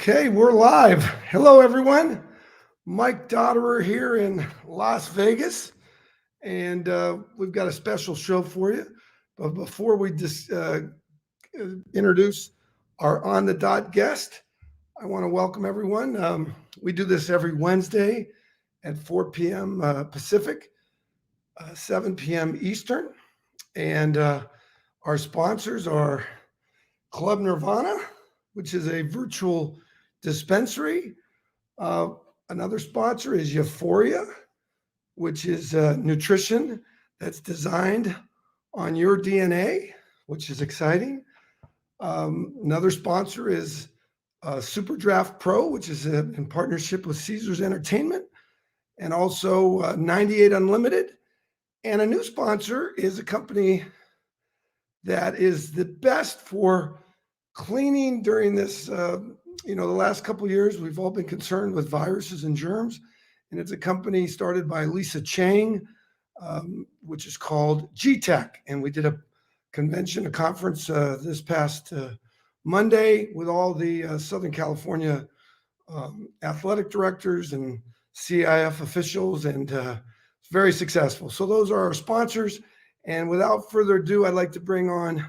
Okay, we're live. Hello, everyone. Mike Dotterer here in Las Vegas, and we've got a special show for you. But before we just introduce our On the Dot guest, I want to welcome everyone. We do this every Wednesday at 4 p.m. Pacific, 7 p.m. Eastern, and our sponsors are Club Nirvana, which is a virtual dispensary. Uh, Another sponsor is Euphoria, which is nutrition that's designed on your DNA, which is exciting. Another sponsor is Super Draft Pro, which is in partnership with Caesars Entertainment, and also 98 Unlimited. And a new sponsor is a company that is the best for cleaning during this, the last couple of years, we've all been concerned with viruses and germs. And it's a company started by Lisa Chang, which is called G-Tech. And we did a conference this past Monday with all the Southern California athletic directors and CIF officials, and it's very successful. So those are our sponsors. And without further ado, I'd like to bring on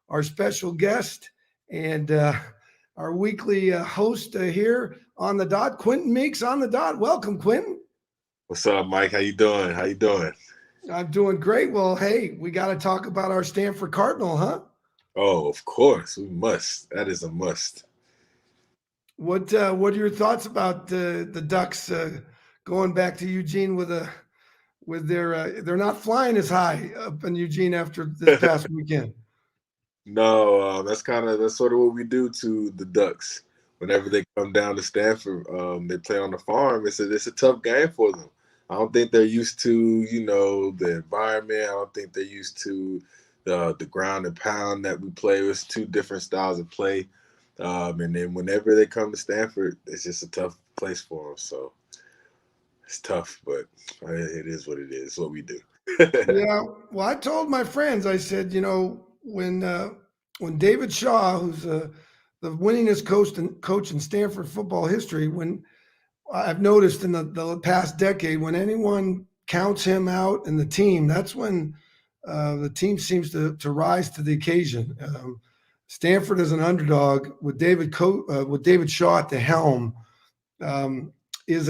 our special guest and our weekly host here on the dot, Quenton Meeks on the dot. Welcome, Quenton. What's up, Mike? How you doing? How you doing? I'm doing great. Well, hey, we got to talk about our Stanford Cardinal, huh? Oh, of course, we must. That is a must. What are your thoughts about the Ducks going back to Eugene with their they're not flying as high up in Eugene after this past weekend? No, that's sort of what we do to the Ducks. Whenever they come down to Stanford, they play on the farm. It's a tough game for them. I don't think they're used to the environment. I don't think they're used to the ground and pound that we play. It's two different styles of play. And then whenever they come to Stanford, it's just a tough place for them. So it's tough, but it is what it is. It's what we do. Yeah. Well, I told my friends, I said, when David Shaw, who's the winningest coach in Stanford football history, when I've noticed in the past decade, when anyone counts him out in the team, that's when the team seems to rise to the occasion. Stanford is an underdog with David Shaw at the helm. Is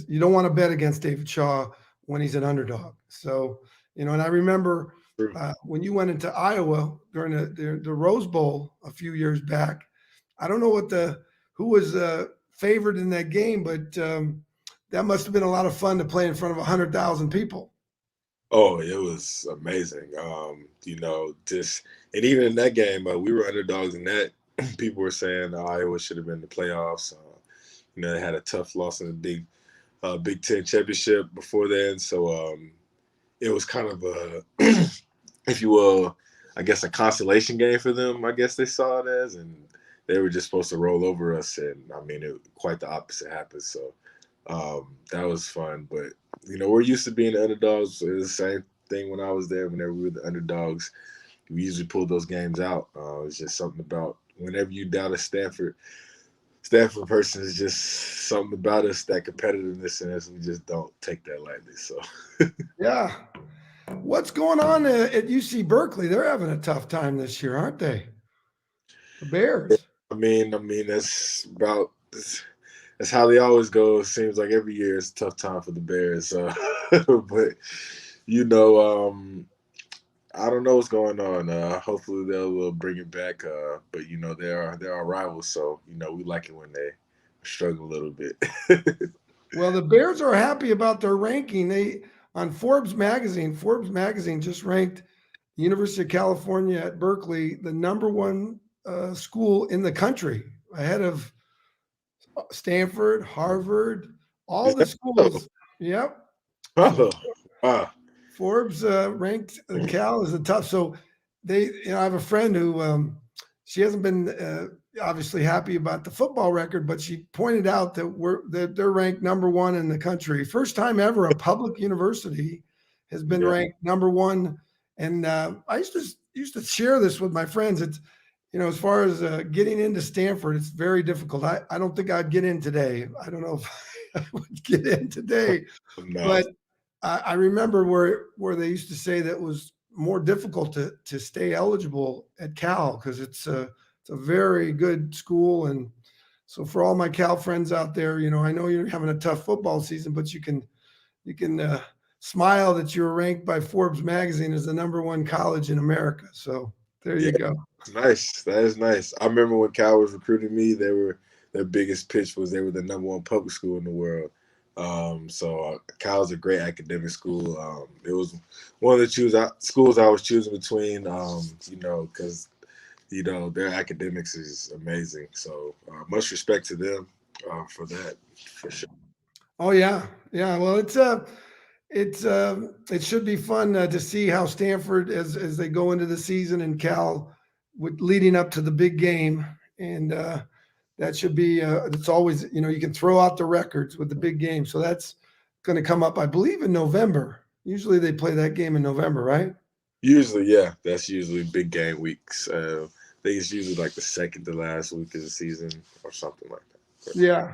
you don't want to bet against David Shaw when he's an underdog. So and I remember when you went into Iowa during the Rose Bowl a few years back. I don't know who was favored in that game, but that must have been a lot of fun to play in front of 100,000 people. Oh, it was amazing. And even in that game, we were underdogs in that. People were saying Iowa should have been in the playoffs. They had a tough loss in the Big Ten championship before then. So it was kind of a, if you will, I guess a consolation game for them, I guess they saw it as. And they were just supposed to roll over us. And, quite the opposite happened. So that was fun. But, we're used to being the underdogs. It was the same thing when I was there. Whenever we were the underdogs, we usually pulled those games out. It's just something about whenever you down a Stanford person, is just something about us, that competitiveness in us. We just don't take that lightly. So, yeah. What's going on at UC Berkeley? They're having a tough time this year, aren't they? The Bears. That's how they always go. It seems like every year it's a tough time for the Bears. But I don't know what's going on. Hopefully they'll bring it back. But they're our rivals, so we like it when they struggle a little bit. Well, the Bears are happy about their ranking. They on Forbes magazine just ranked the University of California at Berkeley the number one school in the country, ahead of Stanford, Harvard, all the schools. Yep. Oh, wow. Forbes ranked Cal as a tough. So I have a friend who she hasn't been obviously happy about the football record, but she pointed out that they're ranked number one in the country. First time ever a public university has been ranked number one. And I used to share this with my friends. as far as getting into Stanford, it's very difficult. I don't think I'd get in today. I don't know if I would get in today, No. but I remember where they used to say that it was more difficult to stay eligible at Cal because it's a very good school. And so for all my Cal friends out there, I know you're having a tough football season, but you can smile that you were ranked by Forbes magazine as the #1 college in America. So there you Yeah, go. it's nice. That is nice. I remember when Cal was recruiting me, their biggest pitch was they were the #1 public school in the world. So Cal's a great academic school. It was one of the schools I was choosing between. Because their academics is amazing. So much respect to them for that, for sure. Oh yeah, yeah. Well, it should be fun to see how Stanford as they go into the season and Cal with leading up to the big game, and that should be. It's always you can throw out the records with the big game, so that's going to come up, I believe, in November. Usually they play that game in November, right? Usually, yeah, that's usually big game weeks. I think it's usually like the second to last week of the season or something like that. Yeah.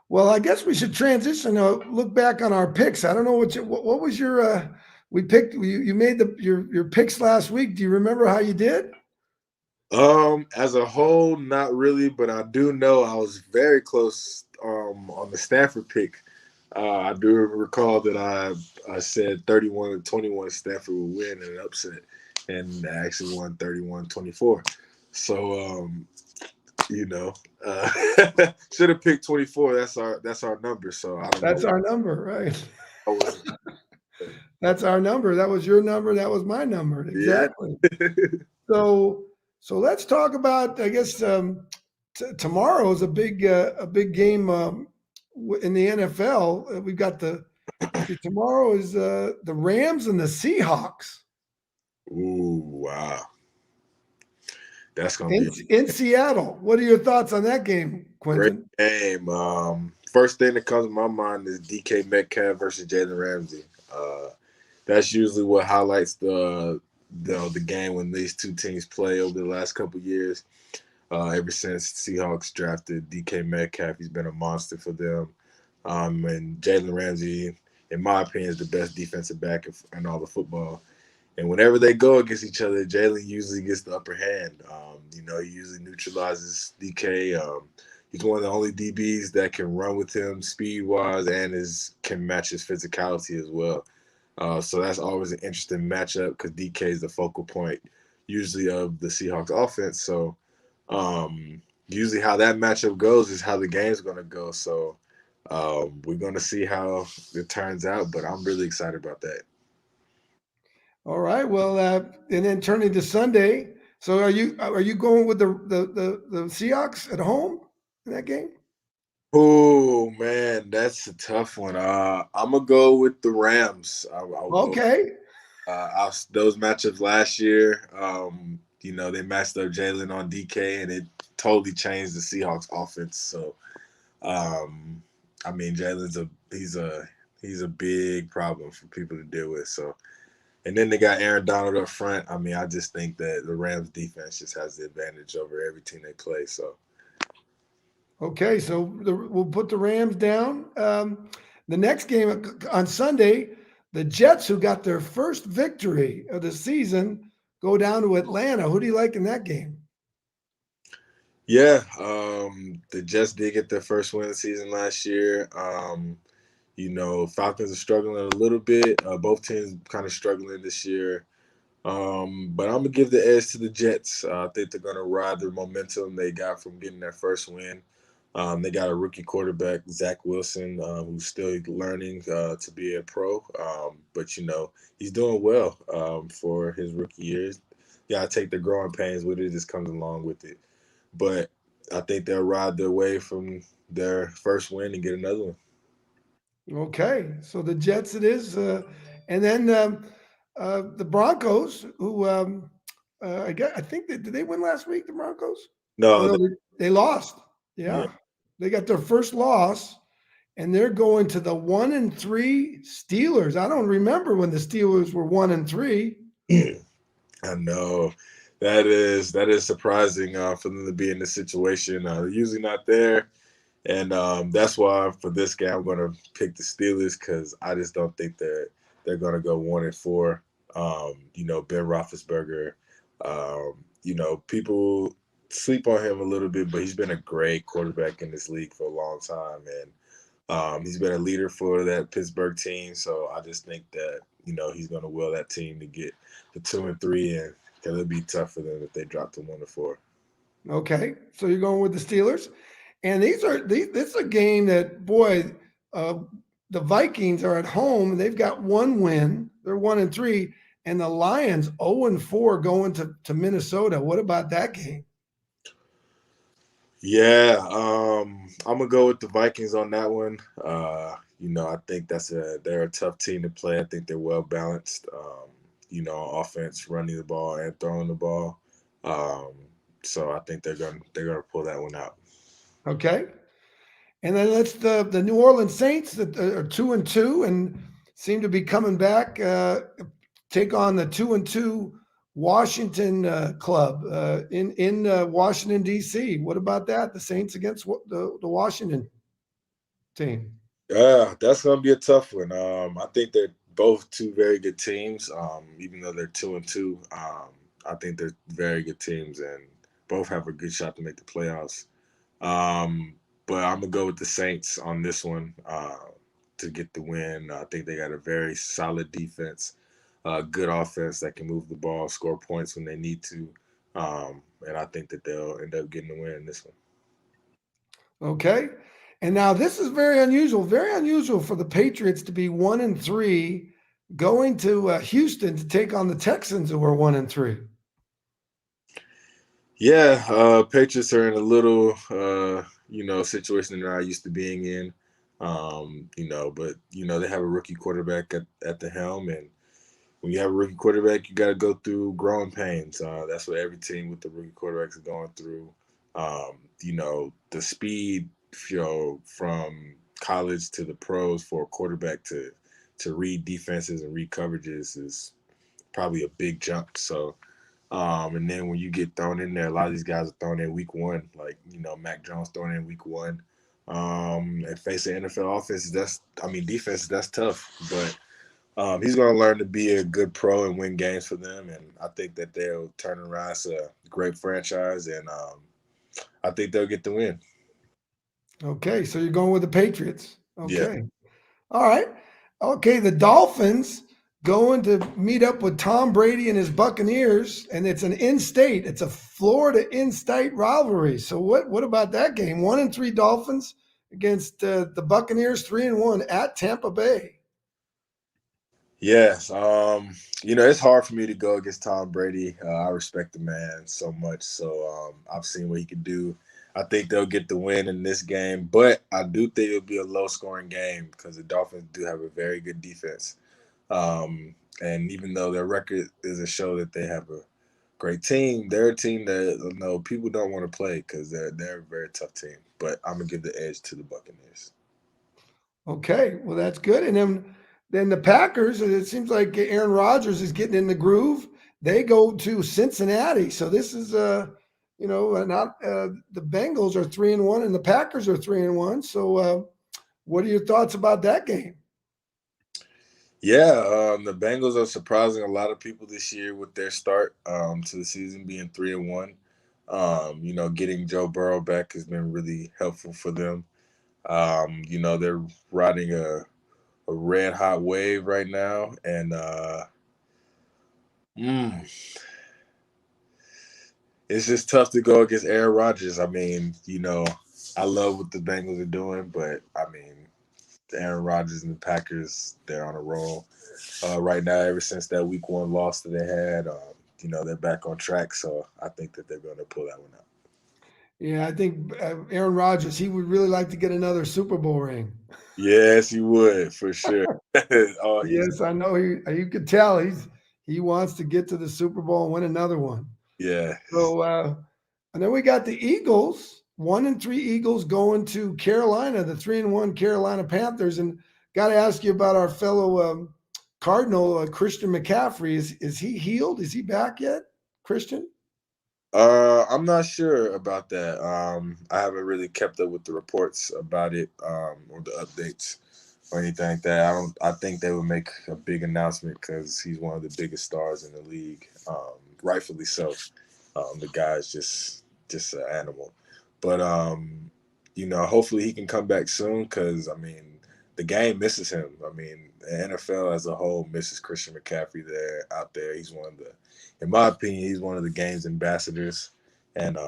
Well, I guess we should transition. Look back on our picks. I don't know what was your. We picked. You made your picks last week. Do you remember how you did? As a whole, not really, but I do know I was very close on the Stanford pick. I do recall that I said 31-21 Stanford would win in an upset, and they actually won 31-24. So should have picked 24. That's our number. So I don't That's know. our number, right? I was, That's our number. That was your number. That was my number. yeah. Exactly. So let's talk about. I guess tomorrow is a big game in the NFL. We've got tomorrow is the Rams and the Seahawks Ooh, wow. That's gonna in be in Seattle. What are your thoughts on that game, great Quentin? game. First thing that comes to my mind is DK Metcalf versus Jalen Ramsey. That's usually what highlights the game when these two teams play over the last couple of years. Ever since Seahawks drafted DK Metcalf, he's been a monster for them. And Jalen Ramsey, in my opinion, is the best defensive back in all the football. And whenever they go against each other, Jalen usually gets the upper hand. He usually neutralizes DK. He's one of the only DBs that can run with him speed-wise and can match his physicality as well. So that's always an interesting matchup because DK is the focal point usually of the Seahawks offense. So usually how that matchup goes is how the game's going to go. So we're going to see how it turns out, but I'm really excited about that. All right. Well, and then turning to Sunday. So are you going with the Seahawks at home in that game? Oh man, that's a tough one. I'm gonna go with the Rams. I'll go. Okay. Those matchups last year, they matched up Jalen on DK, and it totally changed the Seahawks offense. So, Jalen's he's a big problem for people to deal with. So, and then they got Aaron Donald up front. I just think that the Rams defense just has the advantage over every team they play. So. Okay. So we'll put the Rams down. The next game on Sunday, the Jets, who got their first victory of the season, go down to Atlanta. Who do you like in that game? Yeah, the Jets did get their first win of the season last year. Falcons are struggling a little bit. Both teams kind of struggling this year. But I'm gonna give the edge to the Jets. I think they're gonna ride the momentum they got from getting their first win. They got a rookie quarterback, Zach Wilson, who's still learning to be a pro. But he's doing well for his rookie years. You gotta take the growing pains with it; just comes along with it. But I think they'll ride their way from their first win and get another one. Okay. So the Jets it is. And then the Broncos, who I think did they win last week, the Broncos? Oh, No, no, they lost. yeah. Yeah. They got their first loss. And they're going to the 1-3 Steelers. I don't remember when the Steelers were 1-3. I know That is surprising for them to be in this situation. They're usually not there, and that's why for this game I'm going to pick the Steelers because I just don't think they're going to go 1-4. Ben Roethlisberger. People sleep on him a little bit, but he's been a great quarterback in this league for a long time, and he's been a leader for that Pittsburgh team. So I just think that he's going to will that team to get the 2-3, and it'll be tough for them if they drop to 1-4. Okay, so you're going with the Steelers, and this is a game that boy, uh, the Vikings are at home. And they've got one win. They're 1-3, and the Lions 0-4 going to Minnesota. What about that game? Yeah, I'm gonna go with the Vikings on that one. I think they're a tough team to play. I think they're well balanced. On offense, running the ball and throwing the ball. Um, so I think they're gonna pull that one out. Okay, and then let's the New Orleans Saints that are 2-2 and seem to be coming back. Take on the 2-2 Washington club in Washington D.C. What about that? The Saints against the Washington team. Yeah, that's gonna be a tough one. I think they're both two very good teams. Even though they're 2-2, I think they're very good teams and both have a good shot to make the playoffs. But I'm gonna go with the Saints on this one to get the win. I think they got a very solid defense, good offense that can move the ball, score points when they need to, and I think that they'll end up getting the win in this one. Okay. And now this is very unusual for the Patriots to be 1-3, going to Houston to take on the Texans who are 1-3. Yeah, Patriots are in a little, situation they're not used to being in. But they have a rookie quarterback at the helm, and when you have a rookie quarterback, you got to go through growing pains. That's what every team with the rookie quarterbacks is going through. The speed, from college to the pros for a quarterback to read defenses and read coverages is probably a big jump. So. And then when you get thrown in there, a lot of these guys are thrown in week one, like Mac Jones thrown in week one, and facing NFL defense. That's tough, but he's going to learn to be a good pro and win games for them, and I think that they'll turn around. It's a great franchise, and I think they'll get the win. Okay, so you're going with the Patriots. Yeah. Okay. All right. Okay, the Dolphins going to meet up with Tom Brady and his Buccaneers, and it's an in-state. It's a Florida in-state rivalry. So what about that game? 1-3 Dolphins against the Buccaneers, 3-1 at Tampa Bay. Yes. It's hard for me to go against Tom Brady. I respect the man so much. So I've seen what he can do. I think they'll get the win in this game, but I do think it'll be a low scoring game because the Dolphins do have a very good defense. And even though their record doesn't show that they have a great team, they're a team that people don't want to play because they're a very tough team. But I'm gonna give the edge to the Buccaneers. Okay, well that's good. And then the Packers, it seems like Aaron Rodgers is getting in the groove. They go to Cincinnati. So this is not the Bengals are 3-1 and the Packers are 3-1. So what are your thoughts about that game? Yeah, the Bengals are surprising a lot of people this year with their start to the season being 3-1. Getting Joe Burrow back has been really helpful for them. They're riding a red hot wave right now, and mm, it's just tough to go against Aaron Rodgers. I mean, I love what the Bengals are doing, but I mean, the Aaron Rodgers and the Packers, they're on a roll right now. Ever since that Week 1 loss that they had, they're back on track. So I think that they're going to pull that one out. Yeah, I think Aaron Rodgers, he would really like to get another Super Bowl ring. Yes, you would for sure. Oh, Yes, I know. You could tell he wants to get to the Super Bowl and win another one. yeah. So, and then we got the Eagles, 1-3 Eagles going to Carolina, the 3-1 Carolina Panthers. And got to ask you about our fellow Cardinal, Christian McCaffrey. Is he healed? Is he back yet, Christian? I'm not sure about that. I haven't really kept up with the reports about it, or the updates or anything like that. I think they would make a big announcement because he's one of the biggest stars in the league, rightfully so. The guy's just an animal, but hopefully he can come back soon because I mean the game misses him. I mean the NFL as a whole misses Christian McCaffrey out there. He's one of the, in my opinion, he's one of the game's ambassadors, and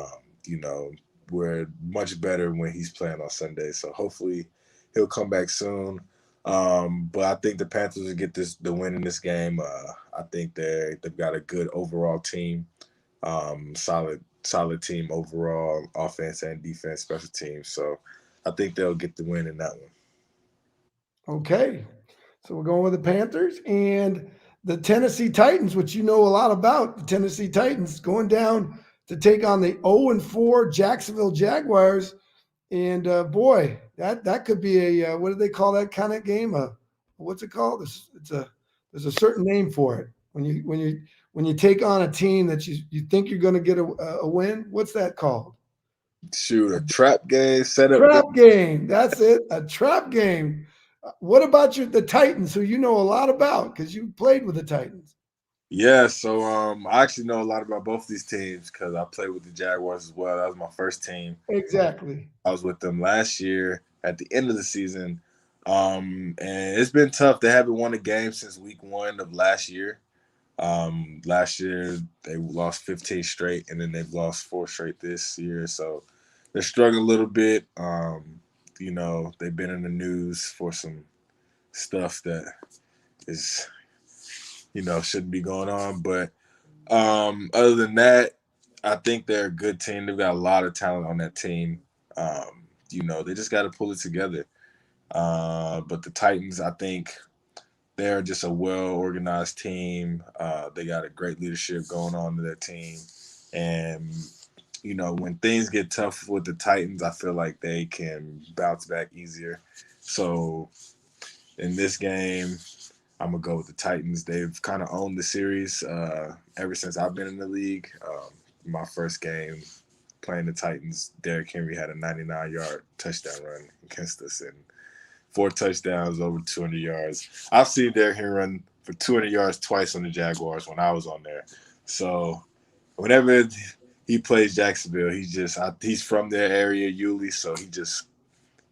we're much better when he's playing on Sunday. So hopefully he'll come back soon. But I think the Panthers will get the win in this game. I think they've got a good overall team, solid team overall, offense and defense, special teams. So I think they'll get the win in that one. Okay. So we're going with the Panthers and the Tennessee Titans, which you know a lot about. The Tennessee Titans going down to take on the 0-4 Jacksonville Jaguars. And boy, that could be a what do they call that kind of game? What's it called? There's a certain name for it when you take on a team that you think you're going to get a win. What's that called? Shoot, a trap game, setup Trap game. That's it. A trap game. What about the Titans, who you know a lot about because you played with the Titans? Yeah, so I actually know a lot about both these teams because I played with the Jaguars as well. That was my first team. Exactly. I was with them last year at the end of the season. And it's been tough. They haven't won a game since week 1 of last year. Last year they lost 15 straight, and then they've lost 4 straight this year. So they're struggling a little bit. They've been in the news for some stuff that is, shouldn't be going on. But other than that, I think they're a good team. They've got a lot of talent on that team. They just got to pull it together. But the Titans, I think they're just a well-organized team. They got a great leadership going on to their team. And, when things get tough with the Titans, I feel like they can bounce back easier. So in this game, I'm going to go with the Titans. They've kind of owned the series ever since I've been in the league. My first game playing the Titans, Derrick Henry had a 99-yard touchdown run against us and 4 touchdowns, over 200 yards. I've seen Derrick Henry run for 200 yards twice on the Jaguars when I was on there. So whenever he plays Jacksonville, he's from their area, Yulee, so he just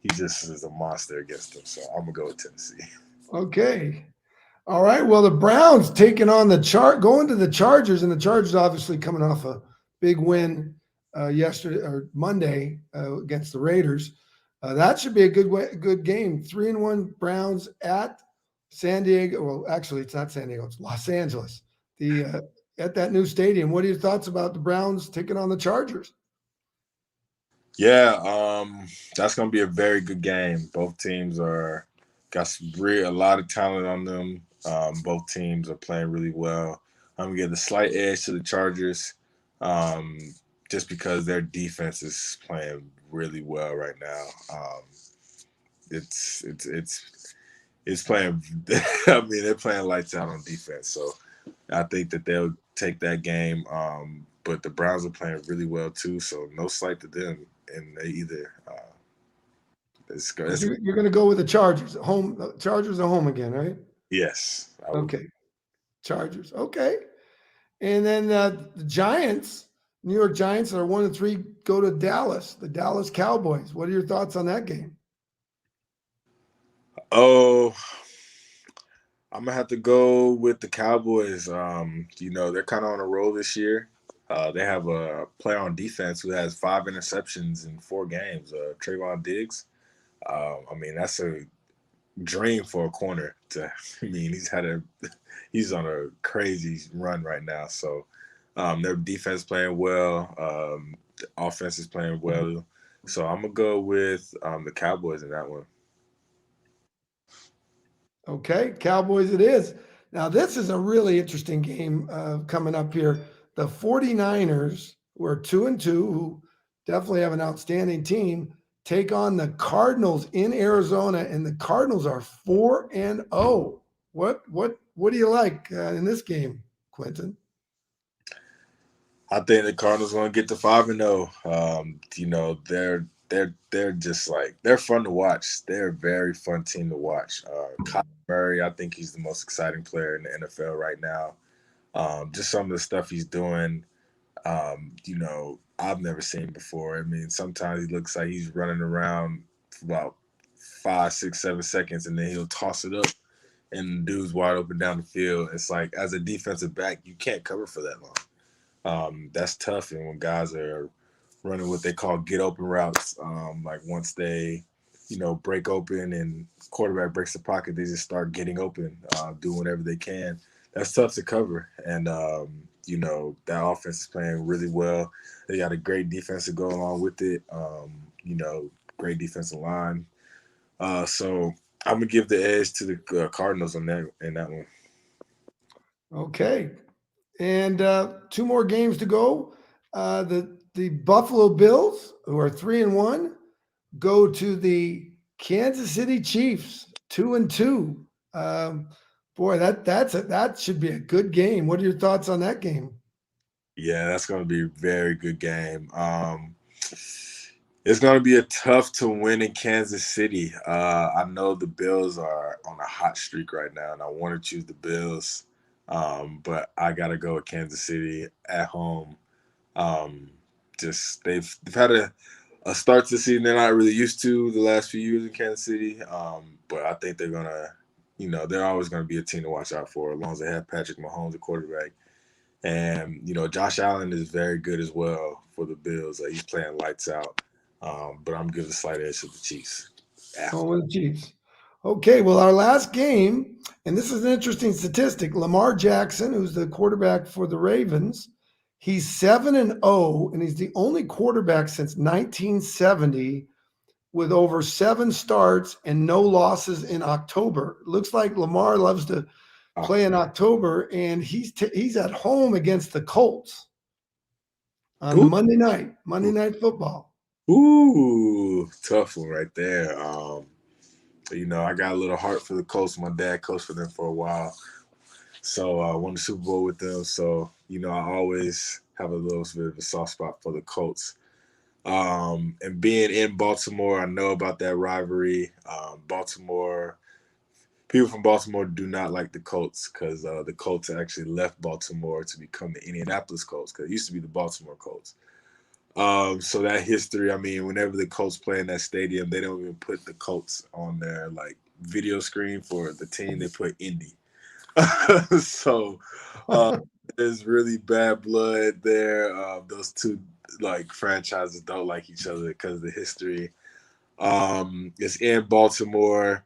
is a monster against them. So I'm gonna go with Tennessee. Okay. All right. Well, the Browns taking on going to the Chargers, and the Chargers obviously coming off a big win yesterday or Monday against the Raiders. That should be a good game. 3-1 Browns at San Diego. Well, actually, it's not San Diego; it's Los Angeles. At that new stadium. What are your thoughts about the Browns taking on the Chargers? Yeah, that's gonna be a very good game. Both teams got a lot of talent on them. Both teams are playing really well. I'm gonna give a slight edge to the Chargers, just because their defense is playing really well right now. It's playing. I mean, they're playing lights out on defense. So I think that they'll take that game. But the Browns are playing really well too. So no slight to them, and they either. You're going to go with the Chargers. Home. Chargers are home again, right? Yes. Okay. Chargers. Okay. And then the Giants, New York Giants are 1-3, go to Dallas, the Dallas Cowboys. What are your thoughts on that game? Oh, I'm gonna have to go with the Cowboys. They're kind of on a roll this year. They have a player on defense who has 5 interceptions in 4 games. Trayvon Diggs. I mean, that's a dream for a corner. He's on a crazy run right now. So their defense playing well. The offense is playing well. So I'm gonna go with the Cowboys in that one. Okay, Cowboys it is. Now, this is a really interesting game coming up here. The 49ers, who are 2-2, who definitely have an outstanding team, take on the Cardinals in Arizona, and the Cardinals are 4-0. What do you like in this game, Quenton? I think the Cardinals going to get to 5-0. You know, they're just like they're fun to watch. They're a very fun team to watch. Kyler Murray, I think he's the most exciting player in the NFL right now. Just some of the stuff he's doing, you know, I've never seen before. I mean, sometimes he looks like he's running around for about 5, 6, 7 seconds, and then he'll toss it up, and the dude's wide open down the field. It's like as a defensive back, you can't cover for that long. That's tough. And when guys are running what they call get open routes, like once they, you know, break open and quarterback breaks the pocket, they just start getting open, do whatever they can. That's tough to cover. And, you know, that offense is playing really well. They got a great defense to go along with it. You know, great defensive line. So I'm gonna give the edge to the Cardinals on that in that one. Okay. And two more games to go. The Buffalo Bills, who are 3-1, go to the Kansas City Chiefs, 2-2. Boy, that should be a good game. What are your thoughts on that game? Yeah, that's going to be a very good game. It's going to be a tough to win in Kansas City. I know the Bills are on a hot streak right now, and I want to choose the Bills, but I got to go with Kansas City at home. Just they've had a start to the season they're not really used to the last few years in Kansas City, but I think they're gonna, you know, they're always going to be a team to watch out for as long as they have Patrick Mahomes, the quarterback. And, you know, Josh Allen is very good as well for the Bills. He's playing lights out. But I'm giving the slight edge to the Chiefs. Going with the Chiefs. Okay, well, our last game, and this is an interesting statistic. Lamar Jackson, who's the quarterback for the Ravens, he's 7-0, and he's the only quarterback since 1970 with over 7 starts and no losses in October. It looks like Lamar loves to play in October, and he's at home against the Colts on Ooh, Monday Night Football. ooh, tough one right there. You know, I got a little heart for the Colts. My dad coached for them for a while. So I won the Super Bowl with them. So, you know, I always have a little bit of a soft spot for the Colts. And being in Baltimore, I know about that rivalry. Baltimore, people from Baltimore do not like the Colts because the Colts actually left Baltimore to become the Indianapolis Colts because it used to be the Baltimore Colts. So that history, I mean, whenever the Colts play in that stadium, they don't even put the Colts on their like video screen for the team. They put Indy. So there's really bad blood there. Those two like franchises don't like each other because of the history. It's in Baltimore.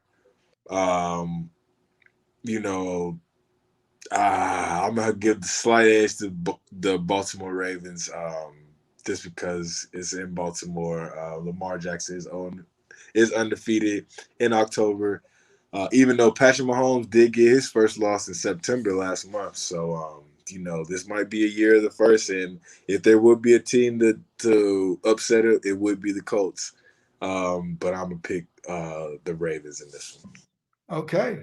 Um, you know, I'm gonna give the slight edge to the Baltimore Ravens, just because it's in Baltimore. Lamar Jackson is undefeated in October, even though Patrick Mahomes did get his first loss in September last month. So you know, this might be a year of the first, and if there would be a team to upset it, it would be the Colts. But I'm gonna pick the Ravens in this one. Okay.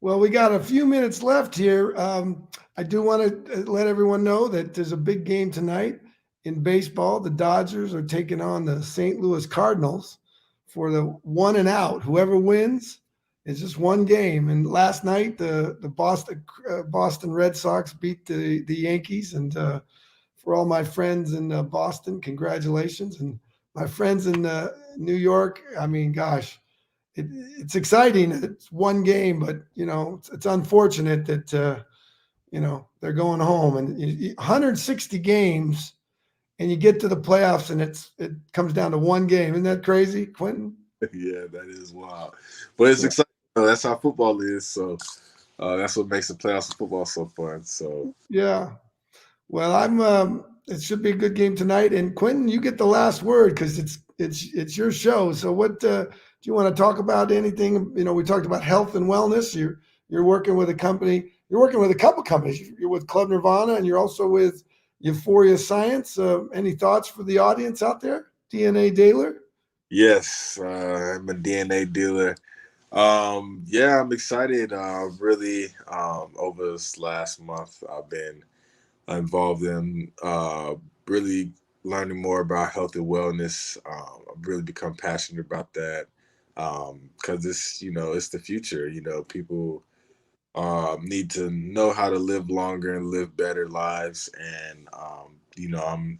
Well, we got a few minutes left here. I do want to let everyone know that there's a big game tonight in baseball. The Dodgers are taking on the St. Louis Cardinals for the one and out. Whoever wins, it's just one game. And last night, the Boston Red Sox beat the Yankees. And for all my friends in Boston, congratulations. And my friends in New York, I mean, gosh, it's exciting. It's one game, but you know it's unfortunate that you know they're going home and 160 games, and you get to the playoffs and it comes down to one game. Isn't that crazy, Quentin? Yeah, that is wild, but it's Yeah. exciting. That's how football is. So that's what makes the playoffs of football so fun. So Yeah. Well, I'm. It should be a good game tonight. And Quentin, you get the last word because it's your show. So, what do you want to talk about? Anything? You know, we talked about health and wellness. You're working with a company. You're working with a couple companies. You're with Club Nirvana, and you're also with Euphoria Science. Any thoughts for the audience out there? DNA dealer. yes, I'm a DNA dealer. Yeah, I'm excited. Really, over this last month, I've been involve them really learning more about health and wellness. I've really become passionate about that because it's it's the future. People need to know how to live longer and live better lives, and I'm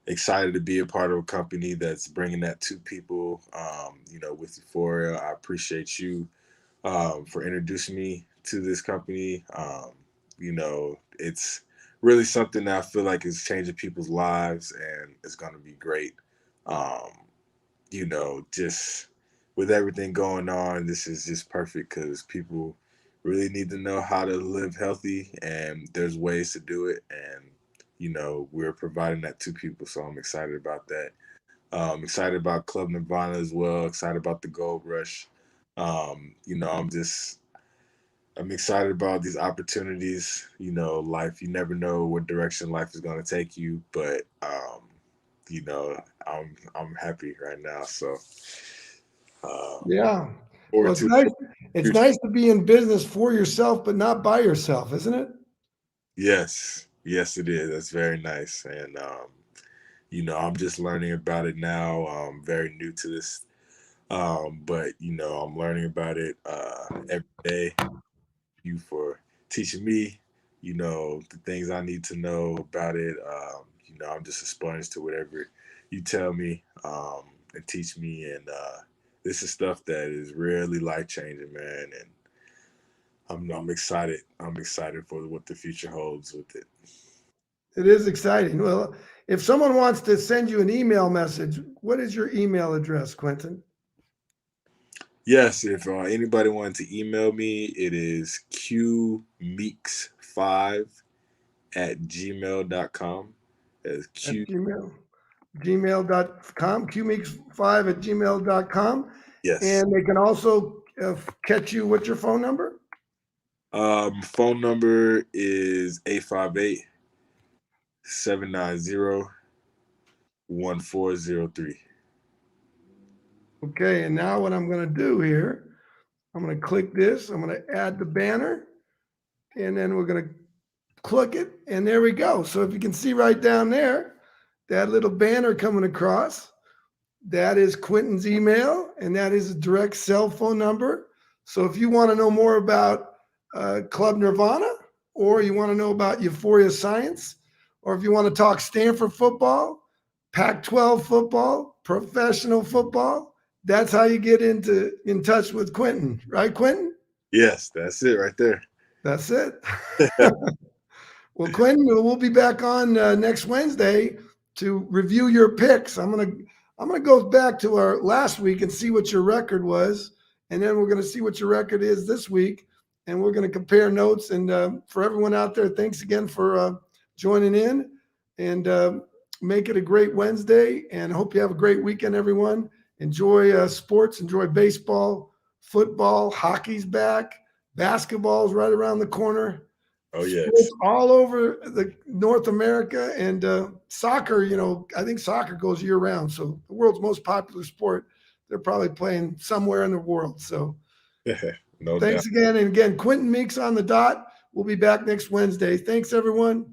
excited to be a part of a company that's bringing that to people. With Euphoria, I appreciate you for introducing me to this company. It's really something that I feel like is changing people's lives and it's going to be great. Um, just with everything going on, this is just perfect because people really need to know how to live healthy and there's ways to do it. And, we're providing that to people. So I'm excited about that. Excited about Club Nirvana as well. Excited about the Gold Rush. I'm excited about these opportunities. Life, you never know what direction life is going to take you, but I'm happy right now. So Yeah. Well, forward it's to nice. It's future. nice to be in business for yourself, but not by yourself, isn't it? Yes, it is. That's very nice. And I'm just learning about it now. I'm very new to this. But I'm learning about it every day. You for teaching me, the things I need to know about it. I'm just a sponge to whatever you tell me and teach me. And this is stuff that is really life changing, man. And I'm excited. I'm excited for what the future holds with it. It is exciting. Well, if someone wants to send you an email message, what is your email address, Quenton? Yes, if anybody wanted to email me, it is qmeeks5 at gmail.com. That's At Q. gmail.com, qmeeks5 at gmail.com. Yes. And they can also catch you. What's your phone number? Phone number is 858-790-1403. Okay. And now what I'm going to do here, I'm going to click this. I'm going to add the banner. And then we're going to click it. And there we go. So if you can see right down there, that little banner coming across, that is Quenton's email, and that is a direct cell phone number. So if you want to know more about Club Nirvana, or you want to know about Euphoria Science, or if you want to talk Stanford football, Pac-12 football, professional football, that's how you get in touch with Quenton, right, Quenton? Yes, that's it right there. That's it. Well, Quentin, we'll be back on next Wednesday to review your picks. I'm gonna go back to our last week and see what your record was, and then we're gonna see what your record is this week, and we're gonna compare notes. And for everyone out there, thanks again for joining in, and make it a great Wednesday. And hope you have a great weekend, everyone. Enjoy sports. Enjoy baseball, football, hockey's back, basketball's right around the corner. Oh, Sports yes. all over the North America, and soccer. I think soccer goes year round. So the world's most popular sport, they're probably playing somewhere in the world. So No doubt. thanks again, and again, Quenton Meeks on the dot. We'll be back next Wednesday. Thanks, everyone.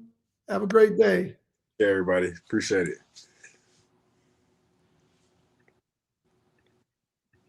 Have a great day. Yeah, everybody. Appreciate it.